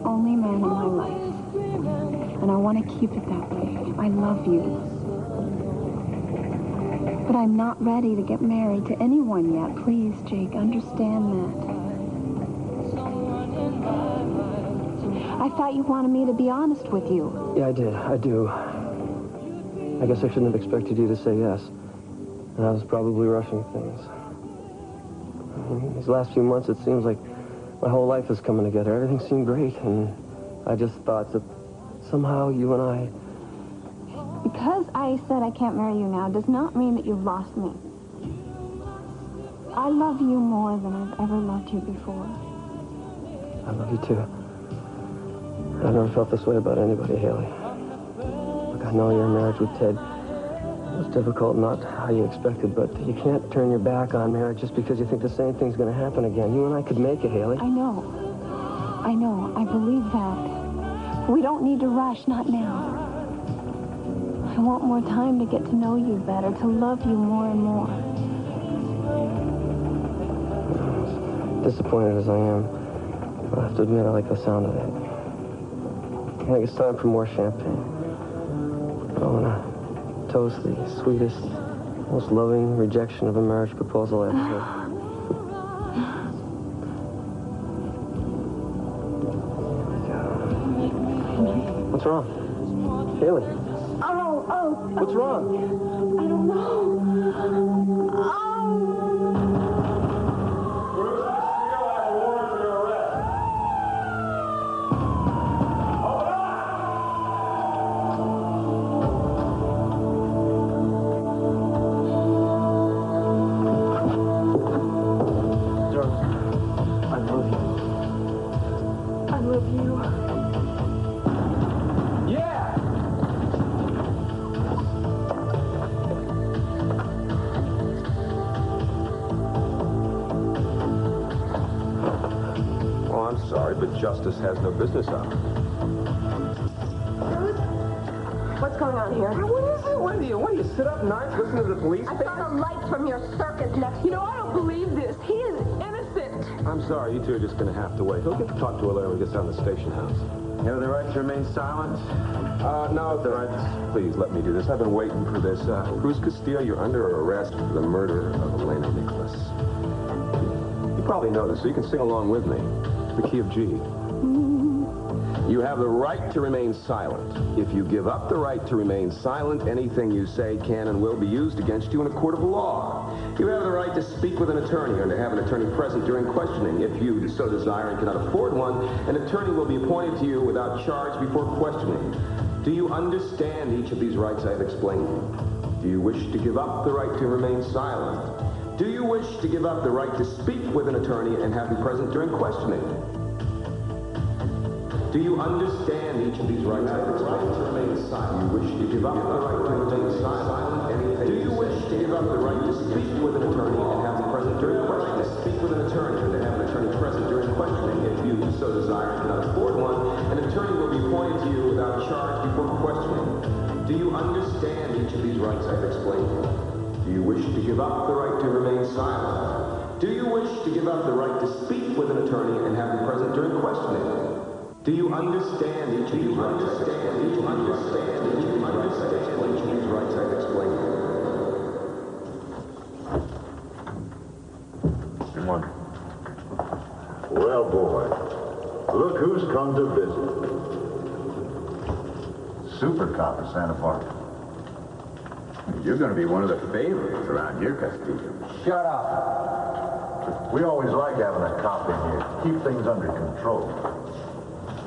only man in my life. And I want to keep it that way. I love you. But I'm not ready to get married to anyone yet. Please, Jake, understand that. I thought you wanted me to be honest with you. Yeah, I did. I do. I guess I shouldn't have expected you to say yes. And I was probably rushing things. These last few months, it seems like my whole life is coming together. Everything seemed great, and I just thought that somehow you and I... Because I said I can't marry you now does not mean that you've lost me. I love you more than I've ever loved you before. I love you too. I've never felt this way about anybody, Hayley. Look, I know your marriage with Ted was difficult, not how you expected, but you can't turn your back on marriage just because you think the same thing's going to happen again. You and I could make it, Hayley. I know. I know. I believe that. We don't need to rush, not now. I want more time to get to know you better, to love you more and more. As disappointed as I am, I have to admit I like the sound of it. I think it's time for more champagne. I want to toast the sweetest, most loving rejection of a marriage proposal I ever heard. What's wrong? Hayley. Oh. What's wrong? I don't know. Justice has no business on it. Cruz? What's going on here? What is it? What do you sit up nights, listen to the police? I saw the lights from your circus next. You know, I don't believe this. He is innocent. I'm sorry, you two are just going to have to wait. He'll get to talk to her later when he gets down to the station house. You have the right to remain silent? No, the right. Please, let me do this. I've been waiting for this. Cruz Castillo, you're under arrest for the murder of Elena Nicholas. You probably know this, so you can sing along with me. The key of G. You have the right to remain silent. If you give up the right to remain silent, anything you say can and will be used against you in a court of law. You have the right to speak with an attorney or to have an attorney present during questioning. If you so desire and cannot afford one, an attorney will be appointed to you without charge before questioning. Do you understand each of these rights I have explained? Do you wish to give up the right to remain silent? Do you wish to give up the right to speak with an attorney and have him present during questioning? Do you understand each of these rights I have explained? To remain silent. Do you wish to give up the right to remain silent? Do you wish to give up the right to speak with an attorney and have him present during questioning? To speak with an attorney and to have an attorney present during questioning. If you so desire and cannot afford one, an attorney will be appointed to you without charge before questioning. Do you understand each of these rights I have explained? Do you wish to give up the right to remain silent? Do you wish to give up the right to speak with an attorney and have him present during questioning? Do you understand each of these rights I've explained? Do you understand each of these rights I've explained? Each of these rights I've explained. Come on. Well, boy, look who's come to visit. Super cop of Santa Barbara. You're going to be one of the favorites around here, Castillo. Shut up. We always like having a cop in here to keep things under control.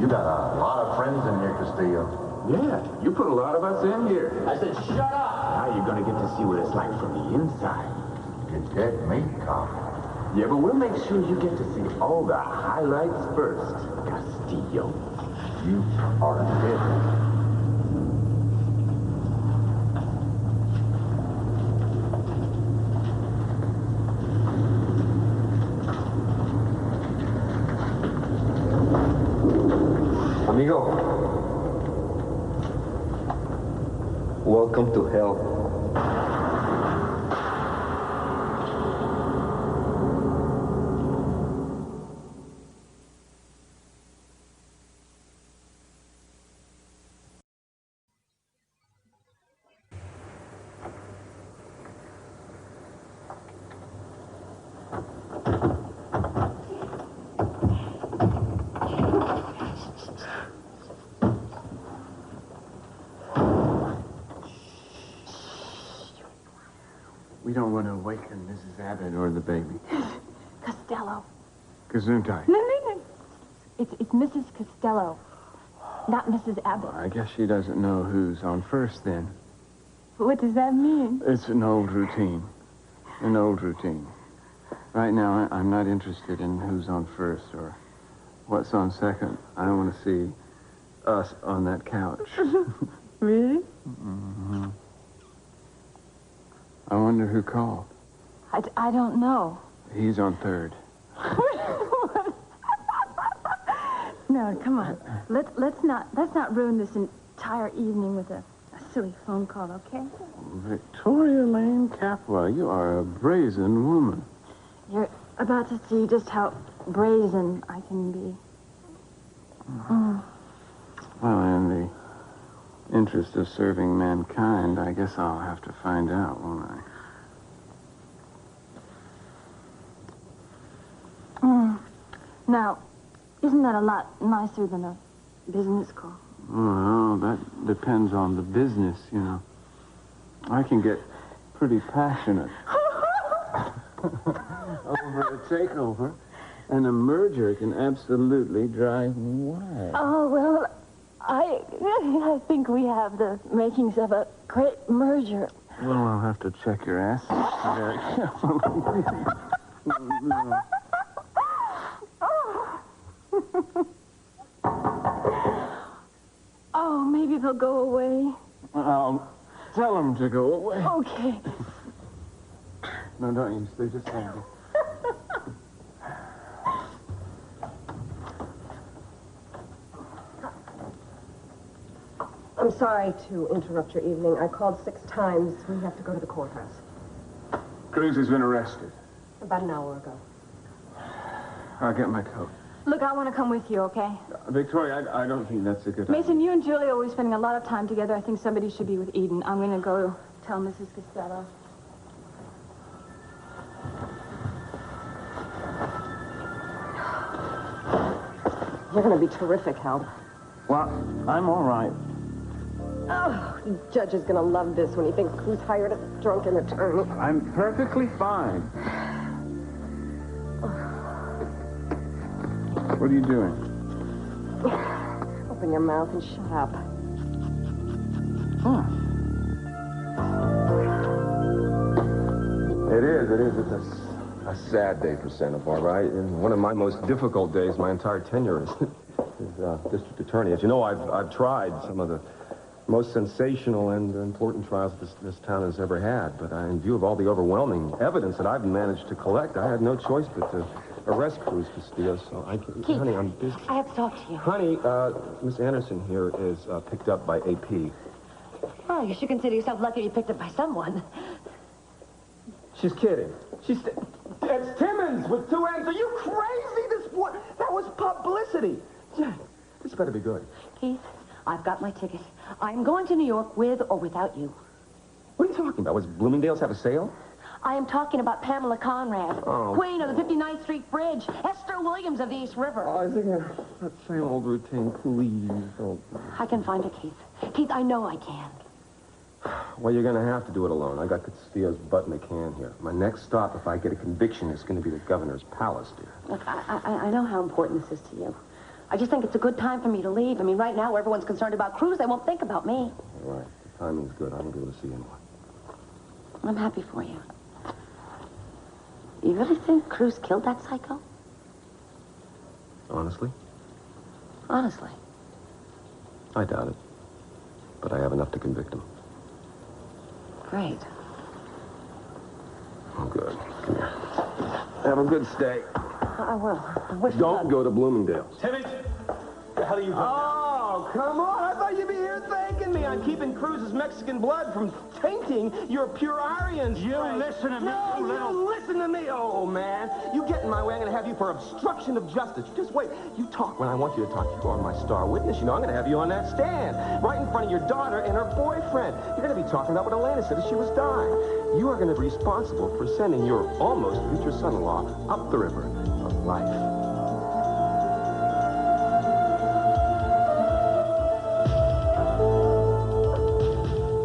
You got a lot of friends in here, Castillo. Yeah, you put a lot of us in here. I said, shut up! Now you're going to get to see what it's like from the inside. You get me, cop. Yeah, but we'll make sure you get to see all the highlights first, Castillo. You are dead. Amigo, welcome to hell. We don't want to awaken Mrs. Abbott or the baby. Costello. Gesundheit. No. It's Mrs. Costello, not Mrs. Abbott. I guess she doesn't know who's on first then. What does that mean? It's an old routine. An old routine. Right now, I'm not interested in who's on first or what's on second. I don't want to see us on that couch. Really? Mm-hmm. I wonder who called. I don't know. He's on third. No, come on. Let's not ruin this entire evening with a silly phone call, okay? Victoria Lane Capua, you are a brazen woman. You're about to see just how brazen I can be. Mm. Well, in the interest of serving mankind, I guess I'll have to find out, won't I? Now, isn't that a lot nicer than a business call? Well, that depends on the business, you know. I can get pretty passionate over a takeover, and a merger can absolutely drive me wild. Oh, well, I think we have the makings of a great merger. Well, I'll have to check your assets very carefully. Oh, maybe they'll go away. I'll tell them to go away. Okay. No, don't you? They just hang it. I'm sorry to interrupt your evening. I called 6 times. We have to go to the courthouse. Cruz has been arrested. About an hour ago. I'll get my coat. Look, I want to come with you, okay? Victoria, I don't think that's a good idea. Mason, you and Julie are always spending a lot of time together. I think somebody should be with Eden. I'm going to go tell Mrs. Costello. You're going to be terrific help. Well, I'm all right. Oh, the judge is going to love this when he thinks Cruz hired a drunken attorney. I'm perfectly fine. What are you doing? Open your mouth and shut up. Huh. It is. It's a sad day for Santa Barbara. One of my most difficult days my entire tenure as district attorney. As you know, I've tried some of the most sensational and important trials this town has ever had. But in view of all the overwhelming evidence that I've managed to collect, I had no choice but to arrest Cruz Castillo. So Keith, honey, I'm busy. I have to talk to you. Honey, Miss Anderson here is picked up by AP. Oh, you should consider yourself lucky to be picked up by someone. She's kidding. It's Timmons with 2 N's. Are you crazy? That was publicity. Yeah, this better be good. Keith, I've got my ticket. I'm going to New York with or without you. What are you talking about? Was Bloomingdale's have a sale? I am talking about Pamela Conrad, Queen of the 59th Street Bridge, Esther Williams of the East River. Oh, I think that same old routine, please. Oh. I can find her, Keith. Keith, I know I can. Well, you're going to have to do it alone. I got Castillo's butt in the can here. My next stop, if I get a conviction, is going to be the governor's palace, dear. Look, I know how important this is to you. I just think it's a good time for me to leave. I mean, right now, everyone's concerned about Cruz. They won't think about me. All right. The timing's good. I won't be able to see anyone. I'm happy for you. You really think Cruz killed that psycho? Honestly? Honestly. I doubt it. But I have enough to convict him. Great. Oh, good. Come here. Have a good stay. I will. Don't go to Bloomingdale's. Timmons, what the hell are you doing? Oh, come on. I thought you'd be here thanking me. I'm keeping Cruz's Mexican blood from tainting your pure Aryans. You listen to me, No, you little... you listen to me. Oh, man. You get in my way, I'm going to have you for obstruction of justice. Just wait. You talk when I want you to talk. You are my star witness. You know, I'm going to have you on that stand. Right in front of your daughter and her boyfriend. You're going to be talking about what Elena said as she was dying. You are going to be responsible for sending your almost future son-in-law up the river of life.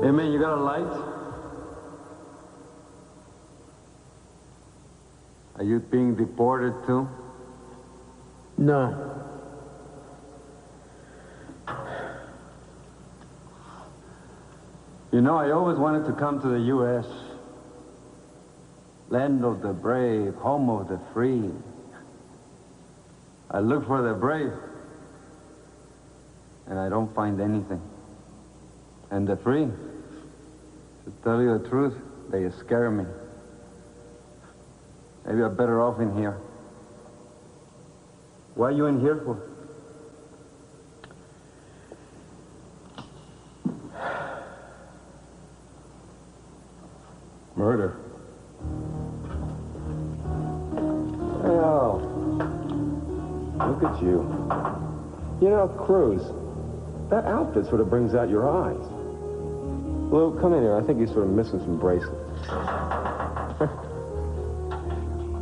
Hey, man, you got a light? Are you being deported too? No. You know, I always wanted to come to the U.S. Land of the brave, home of the free. I look for the brave, and I don't find anything. And the free, to tell you the truth, they scare me. Maybe I'm better off in here. What are you in here for? Murder. Well, look at you. You know, Cruz, that outfit sort of brings out your eyes. Lou, come in here. I think you're sort of missing some bracelets.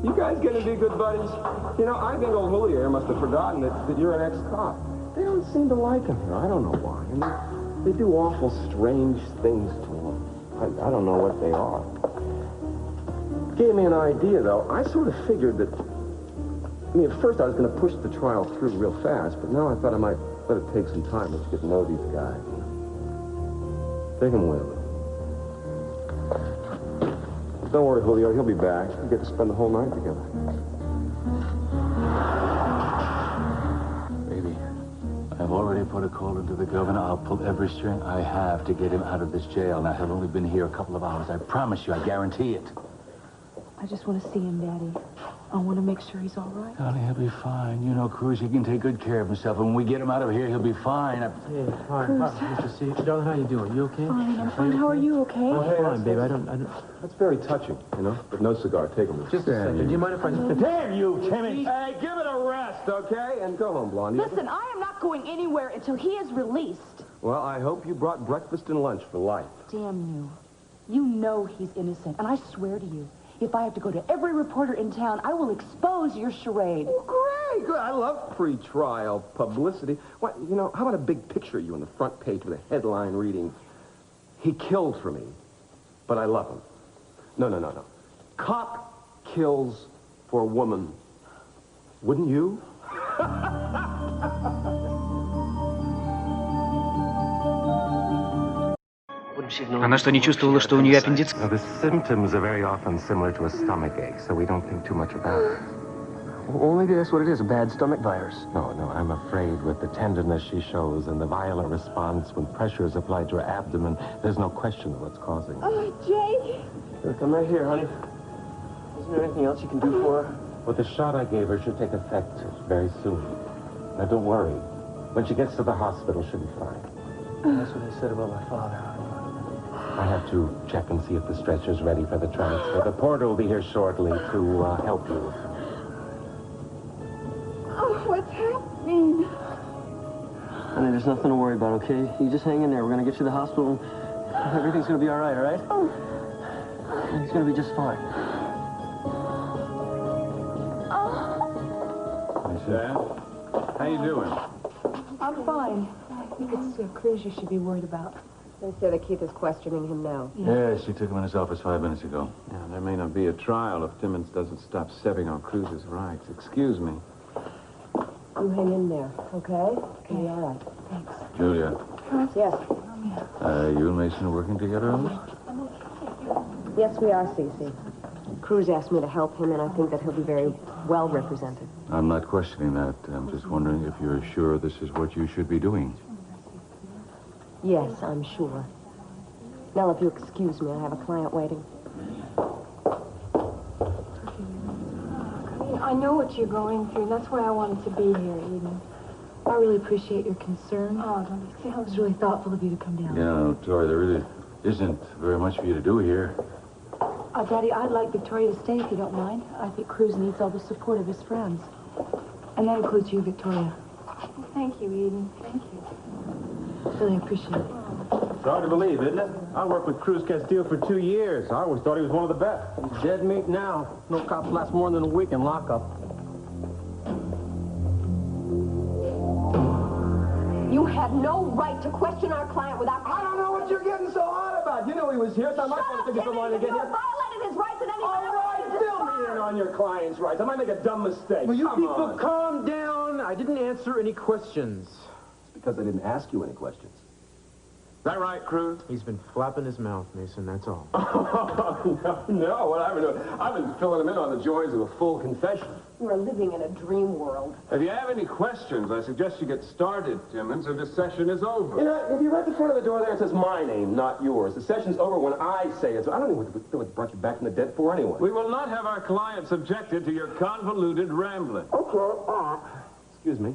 You guys gonna be good buddies? You know, I think old Julio here must have forgotten that you're an ex-cop. They don't seem to like him here. I don't know why. I mean, they do awful strange things to him. I don't know what they are. Gave me an idea, though. I sort of figured that... I mean, at first I was going to push the trial through real fast, but now I thought I might let it take some time to get to know these guys. Take them with. Don't worry, Julio. He'll be back. We get to spend the whole night together. Baby, I've already put a call into the governor. I'll pull every string I have to get him out of this jail. Now, he'll only been here a couple of hours. I promise you. I guarantee it. I just want to see him, Daddy. I want to make sure he's all right. Darling, he'll be fine. You know, Cruz, he can take good care of himself. And when we get him out of here, he'll be fine. Hey, hi, Mr. C. Darling, how you doing? You okay? Fine, I'm fine. How are you, okay? I'm fine, babe. I don't... That's very touching, you know? But no cigar. Take them. Just a second. Do you mind if I... Damn you, Timmy! Hey, give it a rest, okay? And go home, Blondie. Listen, I am not going anywhere until he is released. Well, I hope you brought breakfast and lunch for life. Damn you. You know he's innocent, and I swear to you, if I have to go to every reporter in town, I will expose your charade. Oh, great, good. I love pre-trial publicity. What, you know, how about a big picture of you on the front page with a headline reading, "He killed for me, but I love him." No. Cop kills for woman. Wouldn't you? Она что, не чувствовала, что у нее аппендицит? The symptoms are very often similar to a stomach ache, so we don't think too much about it. Well, maybe that's what it is, a bad stomach virus. No, I'm afraid with the tenderness she shows and the violent response when pressure is applied to her abdomen, there's no question of what's causing it. Oh, Jake. Look, I'm right here, honey. Isn't there anything else you can do for her? Well, the shot I gave her should take effect very soon. Now, don't worry. When she gets to the hospital, she'll be fine. That's what I said about my father. I have to check and see if the stretcher's ready for the transfer. The porter will be here shortly to help you. Oh, what's happening? Honey, there's nothing to worry about, okay? You just hang in there. We're going to get you to the hospital. Everything's going to be all right? Oh. He's going to be just fine. Hey, Sam. How you doing? I'm fine. I think it's Cruz you should be worried about. They say that Keith is questioning him now. Yeah, she took him in his office 5 minutes ago. Yeah, there may not be a trial if Timmons doesn't stop stepping on Cruz's rights. Excuse me. You hang in there, okay? Okay, all right. Thanks. Julia, Yes. you and Mason are working together on this? Yes, we are, Cece. Cruz asked me to help him, and I think that he'll be very well represented. I'm not questioning that. I'm just wondering if you're sure this is what you should be doing. Yes, I'm sure. Nell, if you excuse me, I have a client waiting. I know what you're going through. That's why I wanted to be here, Eden. I really appreciate your concern. Oh, don't you see how... It was really thoughtful of you to come down. Yeah, no, Tori, there really isn't very much for you to do here. Daddy, I'd like Victoria to stay if you don't mind. I think Cruz needs all the support of his friends. And that includes you, Victoria. Well, thank you, Eden. Thank you. Really appreciate it. It's hard to believe, isn't it? I worked with Cruz Castillo for 2 years. I always thought he was one of the best. He's dead meat now. No cops last more than a week in lockup. You had no right to question our client without... I don't know what you're getting so hot about. You know he was here. It's not my fault to take you so long to get here. You violated his rights and anyone All right, fill me in on your client's rights. I might make a dumb mistake. Will you Come people on. calm down? I didn't answer any questions. It's because I didn't ask you any questions. Is that right, Cruz? He's been flapping his mouth, Mason, that's all. No, what I've been filling him in on the joys of a full confession. We're living in a dream world. If you have any questions, I suggest you get started, Timmons, or this session is over. You know, if you read the front of the door there, it says my name, not yours. The session's over when I say it, so I don't know what brought you back from the dead for anyway. We will not have our client subjected to your convoluted rambling. Okay, excuse me.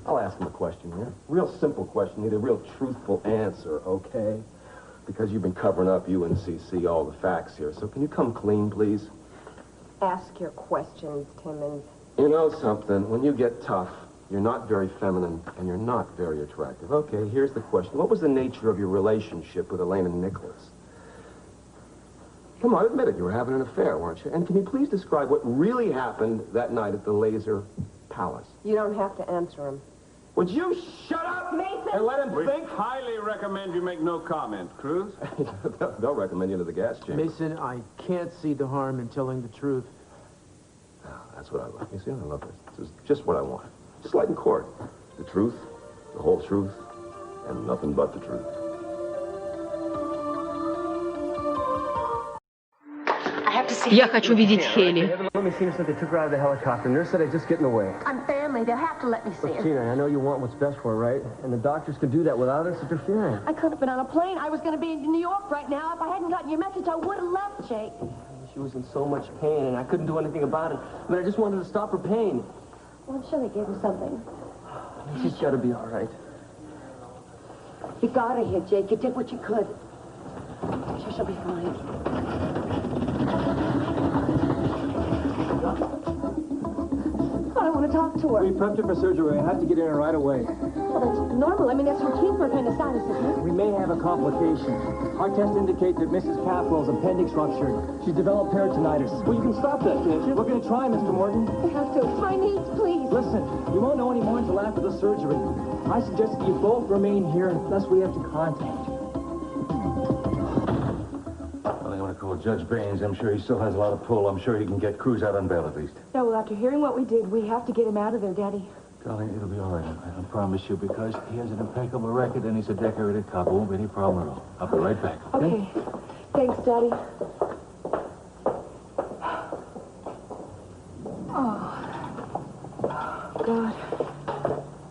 I'll ask him a question here. Real simple question, need a real truthful answer, okay? Because you've been covering up, you and CC, all the facts here. So can you come clean, please? Ask your questions, Timmons. You know something? When you get tough, you're not very feminine and you're not very attractive. Okay, here's the question. What was the nature of your relationship with Elaine and Nicholas? Come on, admit it. You were having an affair, weren't you? And can you please describe what really happened that night at the Laser Palace? You don't have to answer him. Would you shut up, Mason? and let him think? Highly recommend you make no comment, Cruz. They'll recommend you to the gas chamber. Mason, I can't see the harm in telling the truth. Oh, that's what I love. You see, I love this. This is just what I want. Just like in court. The truth, the whole truth, and nothing but the truth. Я хочу видеть Хейли. Let me see her since they took her out of the helicopter. Nurse said I'd just get in the way. I'm family. They'll have to let me see Look, her. Tina, I know you want what's best for her, right? And the doctors could do that without us interfering. I could have been on a plane. I was going to be in New York right now. If I hadn't gotten your message, I would have left, Jake. She was in so much pain, and I couldn't do anything about it. But I just wanted to stop her pain. Well, I'm sure they gave her something. She's got to be all right. You got her here, Jake. You did what you could. I'm sure she'll be fine. I want to talk to her. We prepped her for surgery. I have to get in right away. Well, that's normal. I mean, that's routine for appendicitis, isn't it? We may have a complication. Our tests indicate that Mrs. Capwell's appendix ruptured. She's developed peritonitis. Well, you can stop that, can't you? We're going to try, Mr. Morgan. I have to. It's my niece, please. Listen, you won't know any more until after the surgery. I suggest that you both remain here unless we have to contact you. I'm going to call Judge Baines. I'm sure he still has a lot of pull. I'm sure he can get Cruz out on bail at least. Yeah, well, after hearing what we did, we have to get him out of there, Daddy. Darling, it'll be all right. I promise you, because he has an impeccable record and he's a decorated cop. It won't be any problem at all. I'll be right back. Okay. Thanks, Daddy. Oh. God.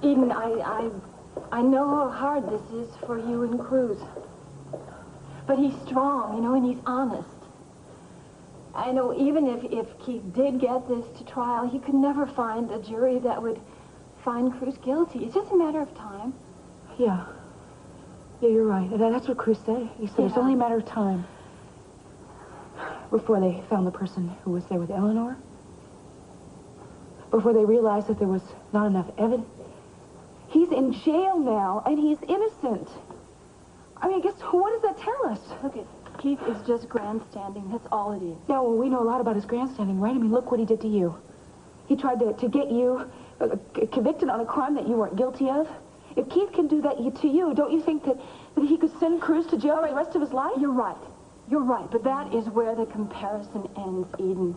Eden, I know how hard this is for you and Cruz. But he's strong, you know, and he's honest. I know even if Keith did get this to trial, he could never find a jury that would find Cruz guilty. It's just a matter of time. Yeah. Yeah, you're right. That's what Cruz said. He said it's only a matter of time. Before they found the person who was there with Eleanor. Before they realized that there was not enough evidence. He's in jail now, and he's innocent. I mean, I guess, what does that tell us? Look, Keith is just grandstanding. That's all it is. Yeah, well, we know a lot about his grandstanding, right? I mean, look what he did to you. He tried to get you convicted on a crime that you weren't guilty of. If Keith can do that to you, don't you think that he could send Cruz to jail for the rest of his life? You're right. You're right. But that is where the comparison ends, Eden.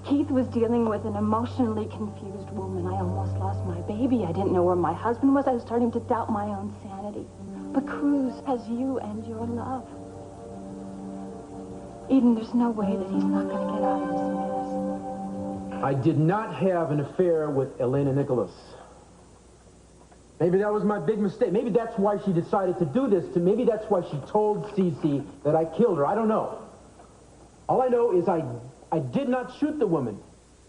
Keith was dealing with an emotionally confused woman. I almost lost my baby. I didn't know where my husband was. I was starting to doubt my own sanity. But Cruz has you and your love. Eden, there's no way that he's not going to get out of this mess. I did not have an affair with Elena Nicholas. Maybe that was my big mistake. Maybe that's why she decided to do this to me. Maybe that's why she told Cece that I killed her. I don't know. All I know is I did not shoot the woman.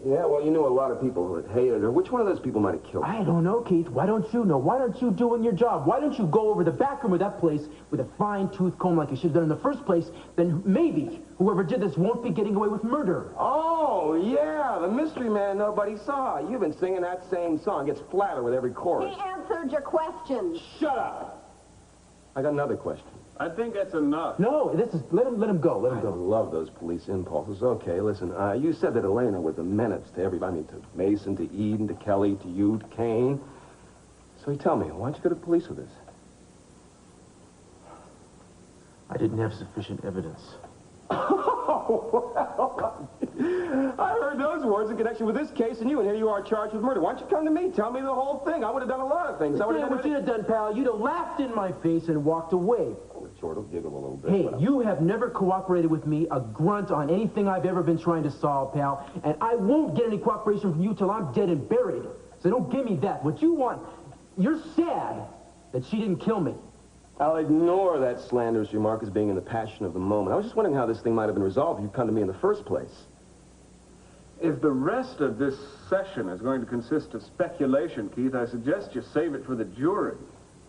Yeah, well, you knew a lot of people who had hated her. Which one of those people might have killed her? I don't know, Keith. Why don't you know? Why aren't you doing your job? Why don't you go over the back room of that place with a fine-tooth comb like you should have done in the first place? Then maybe whoever did this won't be getting away with murder. Oh, yeah, the mystery man nobody saw. You've been singing that same song. Gets flatter with every chorus. He answered your questions. Shut up! I got another question. I think that's enough. No, this is... Let him go. Let him go. I love those police impulses. Okay, listen, you said that Elena was a menace to everybody. I mean, to Mason, to Eden, to Kelly, to you, to Kane. So you tell me, why don't you go to the police with this? I didn't have sufficient evidence. well, I heard those words in connection with this case, and here you are charged with murder. Why don't you come to me? Tell me the whole thing. I would have done a lot of things. What you'd have done, pal, you'd have laughed in my face and walked away. Sort of giggle a little bit. Hey, you have never cooperated with me, a grunt, on anything I've ever been trying to solve, pal. And I won't get any cooperation from you till I'm dead and buried. So don't give me that. What you want, you're sad that she didn't kill me. I'll ignore that slanderous remark as being in the passion of the moment. I was just wondering how this thing might have been resolved if you'd come to me in the first place. If the rest of this session is going to consist of speculation, Keith, I suggest you save it for the jury.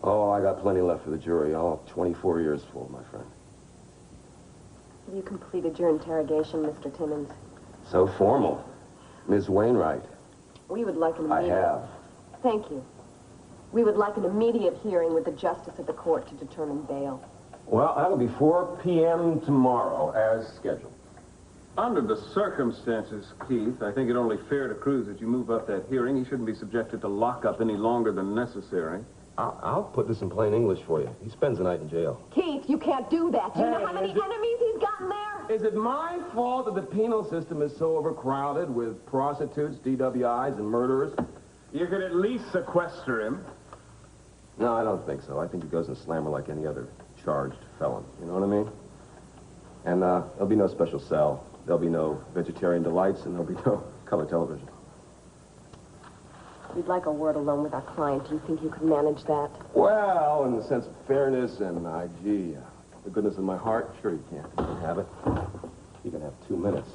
Oh, I got plenty left for the jury. All 24 years full, my friend. Have you completed your interrogation, Mr. Timmons? So formal. Ms. Wainwright. We would like an I immediate... have. Thank you. We would like an immediate hearing with the justice of the court to determine bail. Well, that'll be 4 p.m. tomorrow, as scheduled. Under the circumstances, Keith, I think it only fair to Cruz that you move up that hearing. He shouldn't be subjected to lockup any longer than necessary. I'll put this in plain English for you. He spends the night in jail. Keith, you can't do that. Do you know how many enemies he's gotten there? Is it my fault that the penal system is so overcrowded with prostitutes, DWIs, and murderers? You could at least sequester him. No, I don't think so. I think he goes in slammer like any other charged felon. You know what I mean? And there'll be no special cell. There'll be no vegetarian delights, and there'll be no color television. We'd like a word alone with our client. Do you think you could manage that? Well, in the sense of fairness and, the goodness of my heart, sure you can. You can have it. You can have 2 minutes.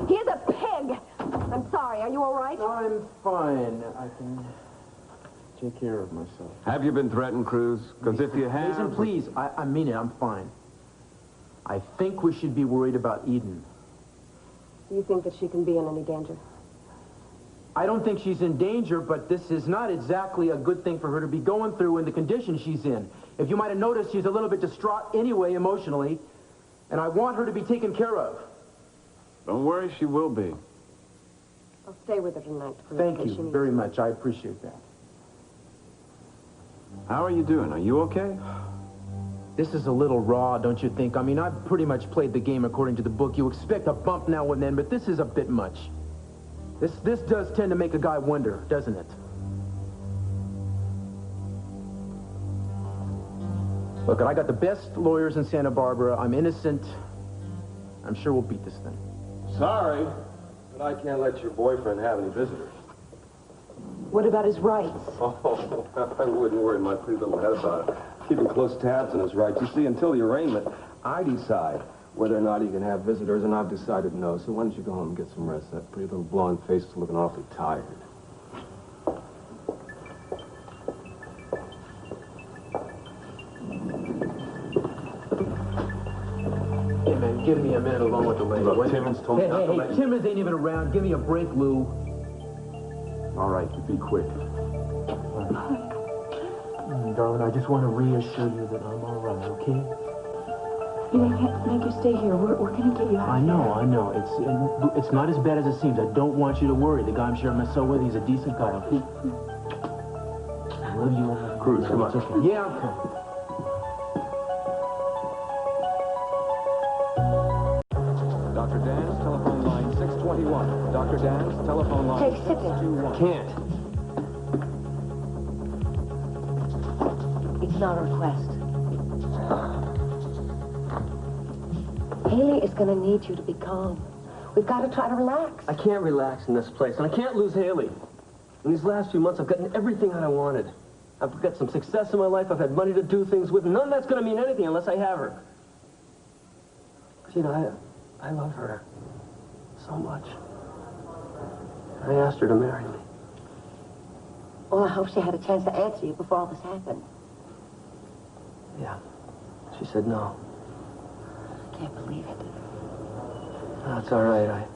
Here's a pig! I'm sorry, are you all right? I'm fine. I can take care of myself. Have you been threatened, Cruz? Because if you have... Listen, please, I mean it, I'm fine. I think we should be worried about Eden. Do you think that she can be in any danger? I don't think she's in danger, but this is not exactly a good thing for her to be going through in the condition she's in. If you might have noticed, she's a little bit distraught anyway, emotionally, and I want her to be taken care of. Don't worry, she will be. I'll stay with her tonight. Thank you very much. I appreciate that. How are you doing? Are you okay? This is a little raw, don't you think? I mean, I've pretty much played the game according to the book. You expect a bump now and then, but this is a bit much. This does tend to make a guy wonder, doesn't it? Look, I got the best lawyers in Santa Barbara. I'm innocent. I'm sure we'll beat this thing. Sorry, but I can't let your boyfriend have any visitors. What about his rights? Oh, I wouldn't worry my pretty little head about it. Keeping close tabs on his rights. You see, until the arraignment, I decide whether or not he can have visitors, and I've decided no. So why don't you go home and get some rest? That pretty little blonde face is looking awfully tired. Hey, man, give me a minute alone with the lady. Look, Timmons told me not to let you... Timmons ain't even around. Give me a break, Lou. All right, you be quick. Darling, I just want to reassure you that I'm all right, okay? They can't make you stay here. We're going to get you out. I know. It's not as bad as it seems. I don't want you to worry. The guy I'm sharing my cell with, he's a decent guy, okay? I love you. Cruz, come on. Okay. Yeah, I'm coming. Dr. Dan's telephone line 621. Dr. Dan's telephone line 621. Can't. It's not a request. Hayley is going to need you to be calm. We've got to try to relax. I can't relax in this place, and I can't lose Hayley. In these last few months, I've gotten everything that I wanted. I've got some success in my life. I've had money to do things with. None of that's going to mean anything unless I have her. 'Cause, you know, I love her so much. I asked her to marry me. Well, I hope she had a chance to answer you before all this happened. Yeah. She said no. I can't believe it. That's all right. I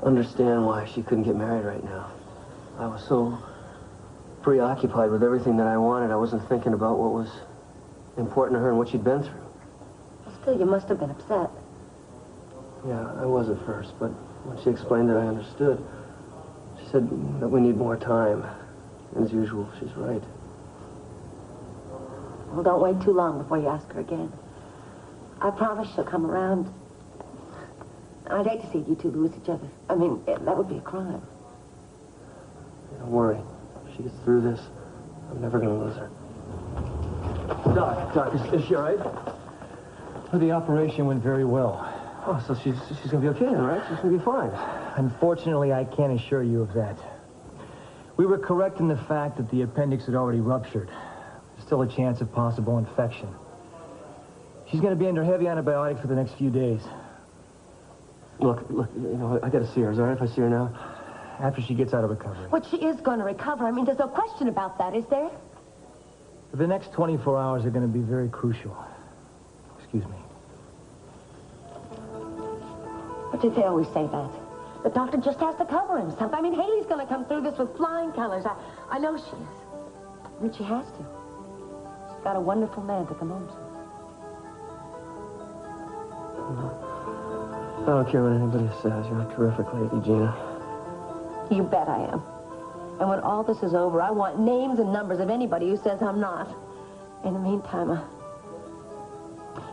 understand why she couldn't get married right now. I was so preoccupied with everything that I wanted, I wasn't thinking about what was important to her and what she'd been through. Well, still, you must have been upset. Yeah, I was at first, but when she explained it, I understood. She said that we need more time. And as usual, she's right. Well, don't wait too long before you ask her again. I promise she'll come around. I'd hate to see you two lose each other. I mean, that would be a crime. Don't worry. If she gets through this, I'm never going to lose her. Doc, is she all right? Well, the operation went very well. Oh, so she's going to be okay then, right? She's going to be fine. Unfortunately, I can't assure you of that. We were correct in the fact that the appendix had already ruptured. There's still a chance of possible infection. She's going to be under heavy antibiotics for the next few days. Look, you know, I got to see her. Is it all right if I see her now? After she gets out of recovery. But she is going to recover. I mean, there's no question about that, is there? The next 24 hours are going to be very crucial. Excuse me. But did they always say that? The doctor just has to cover himself. I mean, Hayley's going to come through this with flying colors. I know she is. I mean, she has to. She's got a wonderful man to come home to. I don't care what anybody says. You're a terrific lady, Gina. You bet I am. And when all this is over, I want names and numbers of anybody who says I'm not. In the meantime,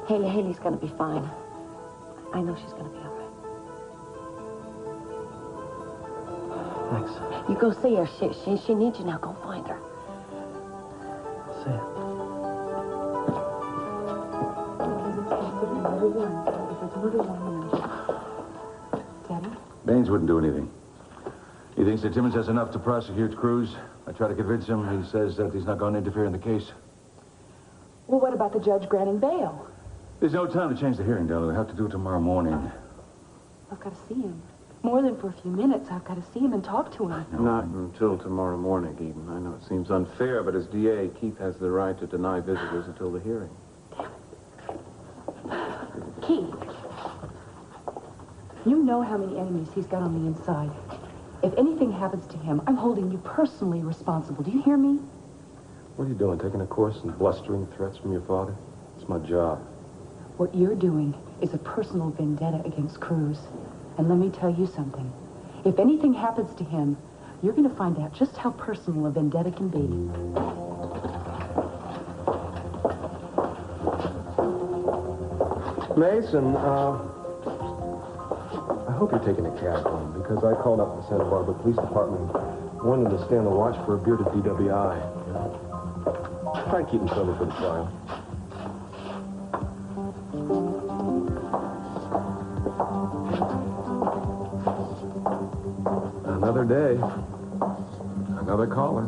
Hayley's going to be fine. I know she's going to be all right. Thanks. You go see her. She needs you now. Go find her. See ya. Daddy? Baines wouldn't do anything. He thinks that Timmons has enough to prosecute Cruz. I try to convince him. He says that he's not going to interfere in the case. Well, what about the judge granting bail? There's no time to change the hearing, Della. We'll have to do it tomorrow morning. I've got to see him. More than for a few minutes, I've got to see him and talk to him. Not until tomorrow morning, even. I know it seems unfair, but as DA, Keith has the right to deny visitors until the hearing. Keith, you know how many enemies he's got on the inside. If anything happens to him, I'm holding you personally responsible. Do you hear me? What are you doing, taking a course in blustering threats from your father? It's my job. What you're doing is a personal vendetta against Cruz. And let me tell you something. If anything happens to him, you're going to find out just how personal a vendetta can be. Mason, I hope you're taking a cab home, because I called up the Santa Barbara Police Department, wanted to stand the watch for a bearded DWI. Try to keep him sober for the trial. Another day, another caller.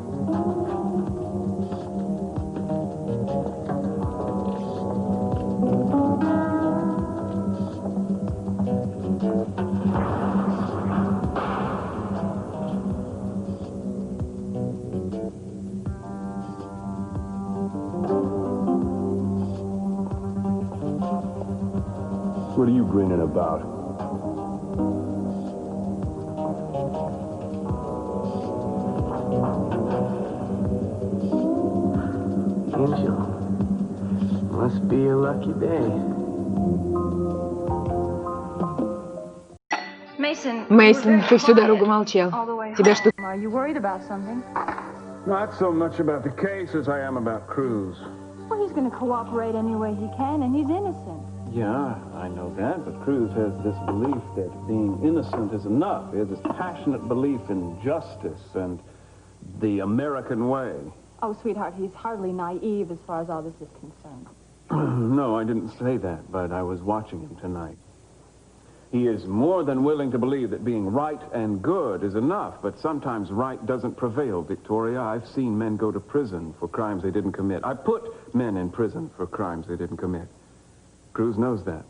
What are you grinning about? Angel, must be a lucky day. Мейсон, ты всю дорогу молчал. Тебя что? Are you worried about something? Not so much about the case as I am about Cruz. Well, he's going to cooperate any way he can, and he's innocent. Yeah, I know that, but Cruz has this belief that being innocent is enough. He has this passionate belief in justice and the American way. Oh, sweetheart, he's hardly naive as far as all this is concerned. No, I didn't say that, but I was watching him tonight. He is more than willing to believe that being right and good is enough, but sometimes right doesn't prevail, Victoria. I've seen men go to prison for crimes they didn't commit. I put men in prison for crimes they didn't commit. Cruz knows that.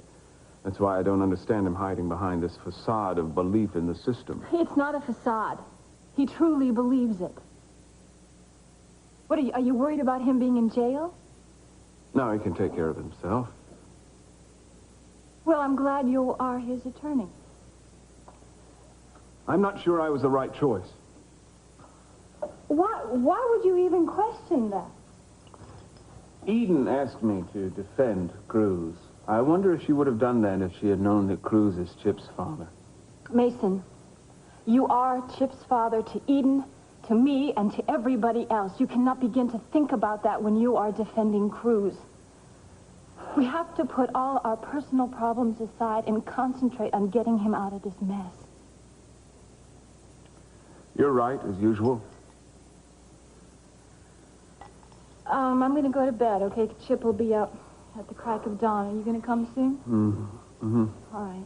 That's why I don't understand him hiding behind this facade of belief in the system. It's not a facade. He truly believes it. What, are you worried about him being in jail? No, he can take care of himself. Well, I'm glad you are his attorney. I'm not sure I was the right choice. Why would you even question that? Eden asked me to defend Cruz. I wonder if she would have done that if she had known that Cruz is Chip's father. Mason, you are Chip's father to Eden To me and to everybody else. You cannot begin to think about that when you are defending Cruz. We have to put all our personal problems aside and concentrate on getting him out of this mess. You're right, as usual. I'm going to go to bed, okay? Chip will be up at the crack of dawn. Are you going to come soon? Mm-hmm. All right.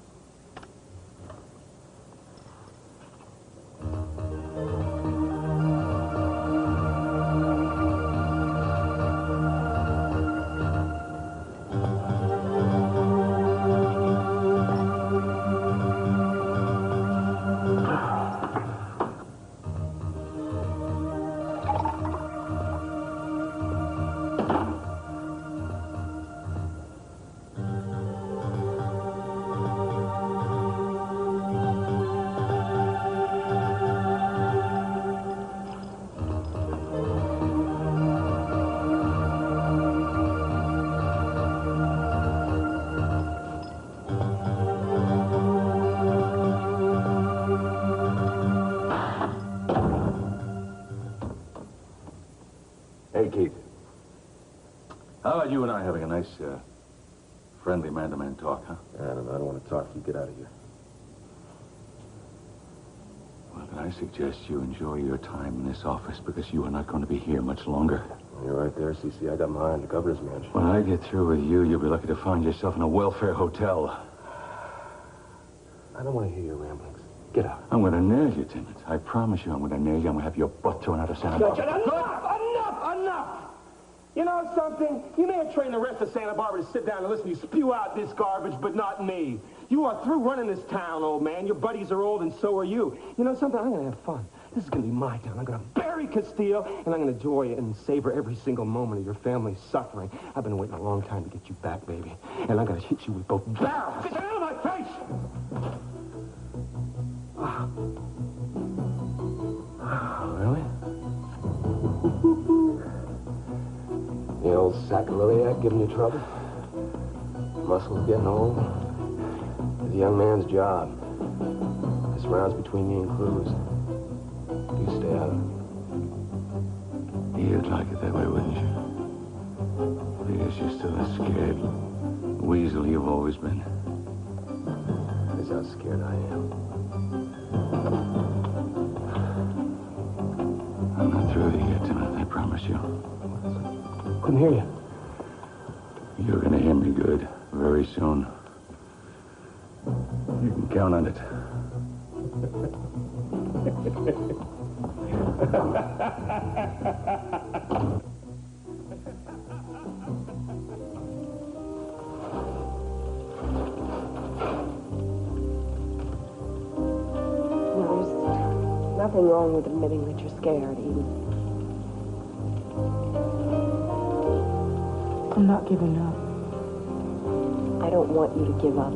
Hey, Keith. How about you and I having a nice, friendly man-to-man talk, huh? I don't know. I don't want to talk to you. Get out of here. Well, then I suggest you enjoy your time in this office because you are not going to be here much longer. You're right there, CC. I got my eye on the governor's mansion. When I get through with you, you'll be lucky to find yourself in a welfare hotel. I don't want to hear your ramblings. Get out. I'm going to nail you, Timmons. I promise you I'm going to nail you. I'm going to have your butt thrown out of Santa Barbara. Enough! You know something? You may have trained the rest of Santa Barbara to sit down and listen to you spew out this garbage, but not me. You are through running this town, old man. Your buddies are old, and so are you. You know something? I'm going to have fun. This is going to be my town. I'm going to bury Castillo, and I'm going to enjoy and savor every single moment of your family's suffering. I've been waiting a long time to get you back, baby. And I'm going to hit you with both barrels. Get out of my face! Really? The old sacroiliac giving you trouble? Muscles getting old? It's a young man's job. This round's between you and Cruz. You stay out of it. You'd like it that way, wouldn't you? Because you're still a scared weasel you've always been. That's how scared I am. I'm not through with you yet, Timothy, I promise you. Couldn't hear you. You're gonna hear me good very soon. You can count on it. There's nothing wrong with admitting that you're scared, Eden. I'm not giving up. I don't want you to give up.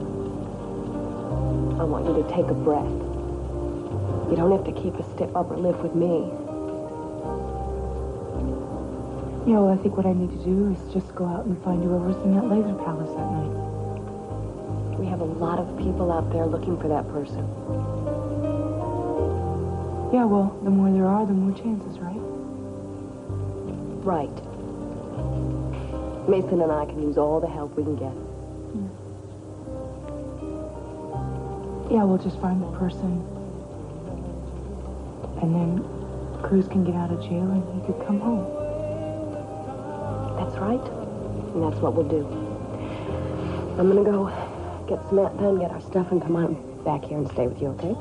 I want you to take a breath. You don't have to keep a stiff upper lip with me. Yeah, well, I think what I need to do is just go out and find whoever's in that laser palace that night. We have a lot of people out there looking for that person. Yeah, well, the more there are, the more chances, right? Right. Mason and I can use all the help we can get. Yeah, we'll just find the person. And then Cruz can get out of jail and he could come home. That's right. And that's what we'll do. I'm gonna go get Samantha and get our stuff and come on back here and stay with you, okay?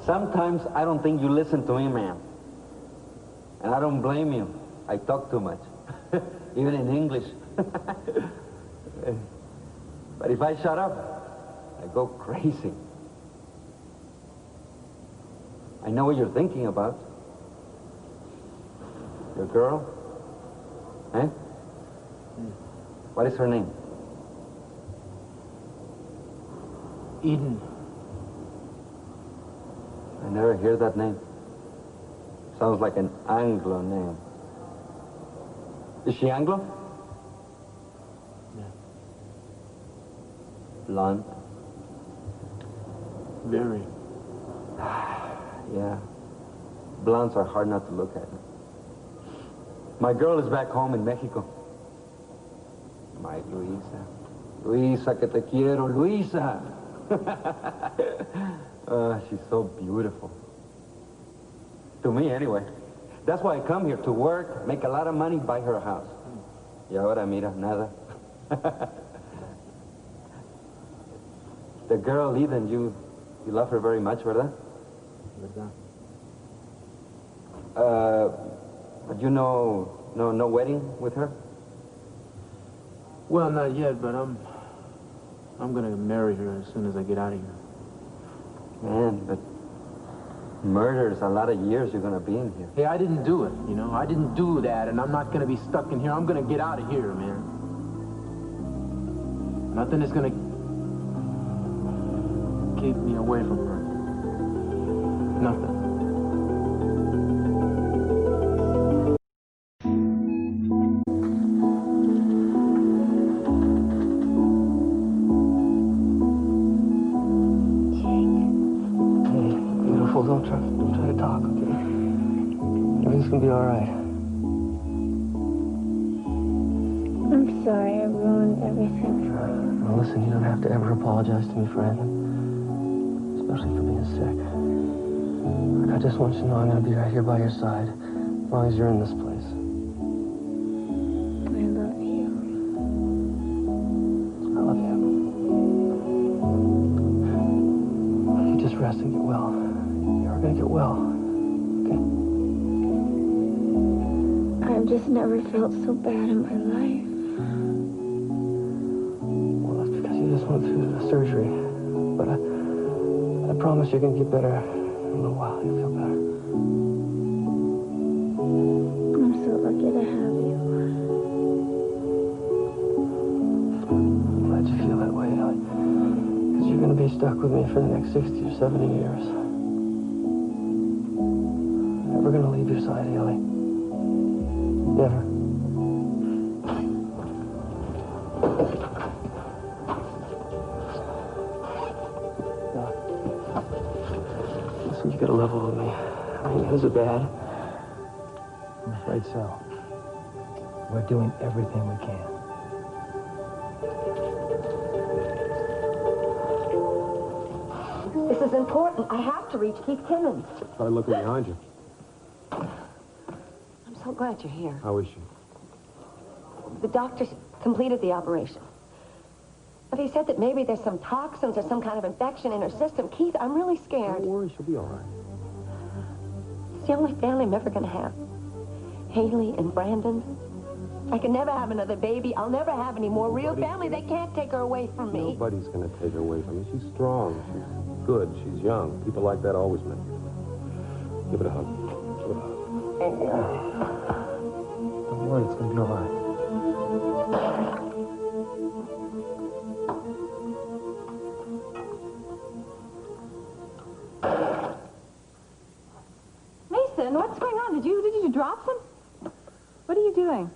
Sometimes I don't think you listen to me, man. And I don't blame you. I talk too much. Even in English. But if I shut up, I go crazy. I know what you're thinking about. Your girl? Eh? What is her name? Eden. I never hear that name. Sounds like an Anglo name. Is she Anglo? Yeah. Blonde? Very. Yeah. Blondes are hard not to look at. My girl is back home in Mexico. My Luisa. Luisa, que te quiero, Luisa. She's so beautiful. To me, anyway. That's why I come here, to work, make a lot of money, buy her a house. Y ahora, mira, nada. The girl, Eden, you love her very much, ¿verdad? ¿Verdad? But you know, no wedding with her? Well, not yet, but I'm gonna marry her as soon as I get out of here. Man, but murder's a lot of years you're gonna be in here. Hey, I didn't do it, you know? I didn't do that, and I'm not gonna be stuck in here. I'm gonna get out of here, man. Nothing is gonna keep me away from her. Nothing. Don't try to talk, okay? Everything's gonna be all right. I'm sorry I ruined everything for you. Well, listen, you don't have to ever apologize to me for anything. Especially for being sick. Look, I just want you to know I'm gonna be right here by your side as long as you're in this place. I love you. I love you. You just rest and get well. You're gonna get well, okay? I've just never felt so bad in my life. Well, that's because you just went through the surgery. But I promise you're gonna get better in a little while. You'll feel better. I'm so lucky to have you. I'm glad you feel that way, Ellie. Because you're gonna be stuck with me for the next 60 or 70 years. Never gonna leave your side, Hayley. Never. Listen, you gotta level with me. I mean, is it bad? I'm afraid so. We're doing everything we can. This is important. I have to reach Keith Timmons. Try looking behind you. I'm so glad you're here. How is she? The doctors completed the operation. But he said that maybe there's some toxins or some kind of infection in her system. Keith, I'm really scared. Don't worry, she'll be all right. It's the only family I'm ever going to have. Hayley and Brandon. I can never have another baby. I'll never have any more real family. They can't take her away from me. Nobody's going to take her away from you. She's strong. She's good. She's young. People like that always make it. Give it a hug. Give it a hug. Don't worry, it's gonna be all right. Mason, what's going on? Did you drop some? What are you doing?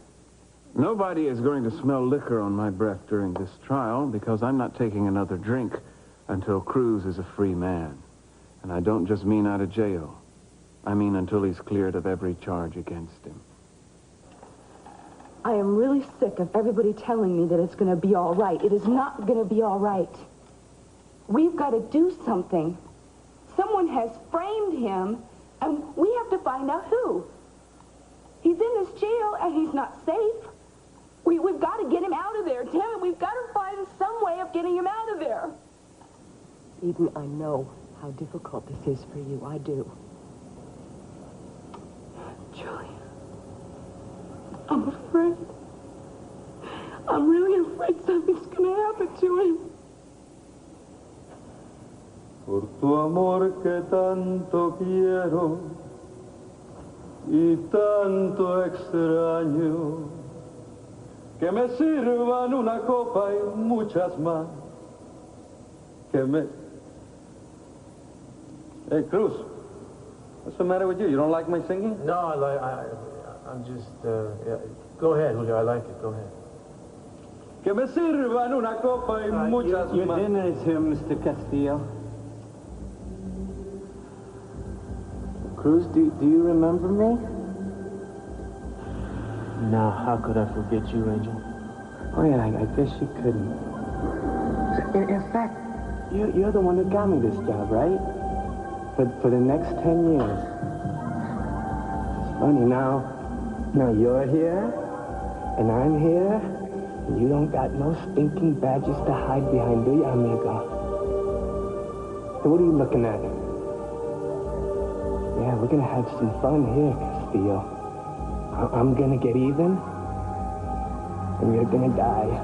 Nobody is going to smell liquor on my breath during this trial because I'm not taking another drink until Cruz is a free man. And I don't just mean out of jail. I mean until he's cleared of every charge against him. I am really sick of everybody telling me that it's going to be all right. It is not going to be all right. We've got to do something. Someone has framed him, and we have to find out who. He's in this jail, and he's not safe. We've got to get him out of there, Tim. We've got to find some way of getting him out of there. Eden, I know how difficult this is for you. I do. Julia, I'm afraid. tu amor que tanto quiero y tanto extraño, que me sirvan una copa y muchas más, que me... Hey, Cruz, what's the matter with you? You don't like my singing? No, I'm just, yeah. Go ahead, Julio, I like it, go ahead. Que me sirvan una copa y muchas your más. Your dinner is here, Mr. Castillo. Cruz, do you remember me? No, how could I forget you, Angel? Oh, yeah, I guess you couldn't. In fact, you're the one who got me this job, right? For the next 10 years. It's funny, now you're here, and I'm here, and you don't got no stinking badges to hide behind, do you, amigo? So what are you looking at? Yeah, we're gonna have some fun here, Castillo. I'm gonna get even, and you're gonna die.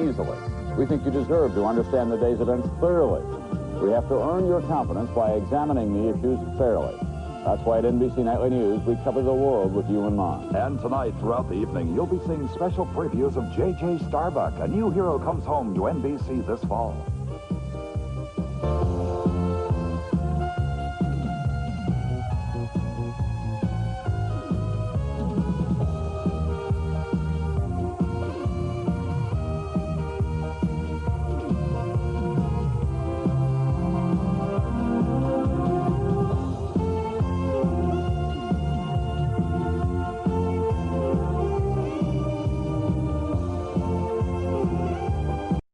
Easily. We think you deserve to understand the day's events thoroughly. We have to earn your confidence by examining the issues fairly. That's why at NBC Nightly News, we cover the world with you in mind. And tonight, throughout the evening, you'll be seeing special previews of J.J. Starbuck. A new hero comes home to NBC this fall.